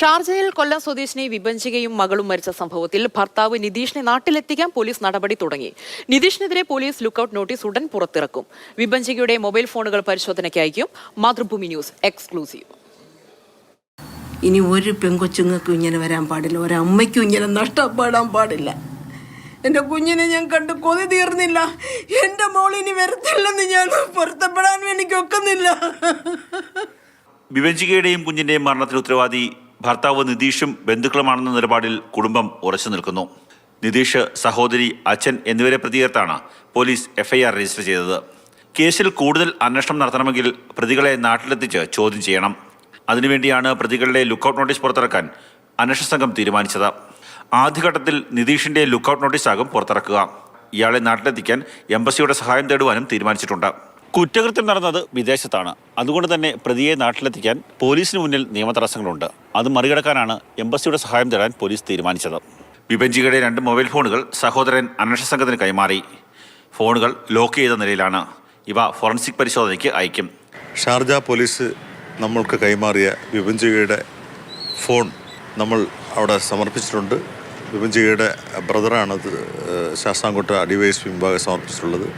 ഷാർജയിൽ കൊല്ലം സ്വദേശിനി വിഭജികയും മകളും മരിച്ച സംഭവത്തിൽ ഭർത്താവ് നിതീഷിനെ നാട്ടിലെത്തിക്കാൻ പോലീസ് നടപടി തുടങ്ങി. നിതീഷിനെതിരെ പോലീസ് ലുക്കൌട്ട് നോട്ടീസ് ഉടൻ പുറത്തിറക്കും. വിഭജികയുടെ മൊബൈൽ ഫോണുകൾ പരിശോധനയ്ക്ക് അയക്കും. Mathrubhumi news exclusive. ഇനി ഒരു പെങ്കൊച്ചുങ്ങൾക്കും ഇങ്ങനെ വരാൻ പാടില്ല, ഒരമ്മയ്ക്കും ഇങ്ങനെ നഷ്ടപ്പെടാൻ പാടില്ല. എൻ്റെ കുഞ്ഞിനെ ഞാൻ കണ്ട് കൊതി തീർന്നില്ല. എൻ്റെ മോളിനി വരത്തില്ലെന്ന് ഞാൻ പൊരുത്തപ്പെടാൻ എനിക്കൊക്കുന്നില്ല. വിഭജികയുടെയും കുഞ്ഞിന്റെയും മരണത്തിന് ഉത്തരവാദി ഭർത്താവ് നിതീഷും ബന്ധുക്കളുമാണെന്ന നിലപാടിൽ കുടുംബം ഉറച്ചു നിൽക്കുന്നു. നിതീഷ്, സഹോദരി, അച്ഛൻ എന്നിവരെ പ്രതിയേർത്താണ് പോലീസ് എഫ്ഐആർ രജിസ്റ്റർ ചെയ്തത്. കേസിൽ കൂടുതൽ അന്വേഷണം നടത്തണമെങ്കിൽ പ്രതികളെ നാട്ടിലെത്തിച്ച് ചോദ്യം ചെയ്യണം. അതിനുവേണ്ടിയാണ് പ്രതികളുടെ ലുക്കൌട്ട് നോട്ടീസ് പുറത്തിറക്കാൻ അന്വേഷണ സംഘം തീരുമാനിച്ചത്. ആദ്യഘട്ടത്തിൽ നിതീഷിന്റെ ലുക്കൌട്ട് നോട്ടീസാകും പുറത്തിറക്കുക. ഇയാളെ നാട്ടിലെത്തിക്കാൻ എംബസിയുടെ സഹായം തേടുവാനും തീരുമാനിച്ചിട്ടുണ്ട്. കുറ്റകൃത്യം നടന്നത് വിദേശത്താണ്. അതുകൊണ്ട് തന്നെ പ്രതിയെ നാട്ടിലെത്തിക്കാൻ പോലീസിന് മുന്നിൽ നിയമതടസ്സങ്ങളുണ്ട്. അത് മറികടക്കാനാണ് എംബസിയുടെ സഹായം തേടാൻ പോലീസ് തീരുമാനിച്ചത്. വിഭജികയുടെ 2 മൊബൈൽ ഫോണുകൾ സഹോദരൻ അന്വേഷണ സംഘത്തിന് കൈമാറി. ഫോണുകൾ ലോക്ക് ചെയ്ത നിലയിലാണ്. ഇവ ഫോറൻസിക് പരിശോധനയ്ക്ക് അയക്കും. ഷാർജ പോലീസ് നമ്മൾക്ക് കൈമാറിയ വിഭജികയുടെ ഫോൺ നമ്മൾ അവിടെ സമർപ്പിച്ചിട്ടുണ്ട്. വിഭജികയുടെ ബ്രദറാണത് ശാസ്താംകോട്ട ഡിവൈഎസ്പി വിഭാഗം സമർപ്പിച്ചിട്ടുള്ളത്.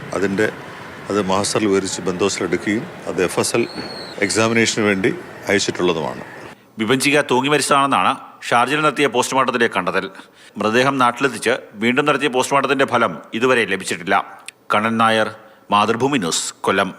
അത് മാസ്റ്ററിൽ വിവരിച്ച് ബന്ധോസിലെടുക്കുകയും അത് FSL എക്സാമിനേഷന് വേണ്ടി അയച്ചിട്ടുള്ളതുമാണ്. വിഭജിക തൂങ്ങി മരിച്ചതാണെന്നാണ് ഷാർജയിൽ നടത്തിയ പോസ്റ്റ്മോർട്ടത്തിലെ കണ്ടെത്തൽ. മൃതദേഹം നാട്ടിലെത്തിച്ച് വീണ്ടും നടത്തിയ പോസ്റ്റ്മോർട്ടത്തിന്റെ ഫലം ഇതുവരെ ലഭിച്ചിട്ടില്ല. കണ്ണൻ നായർ, മാതൃഭൂമി ന്യൂസ്, കൊല്ലം.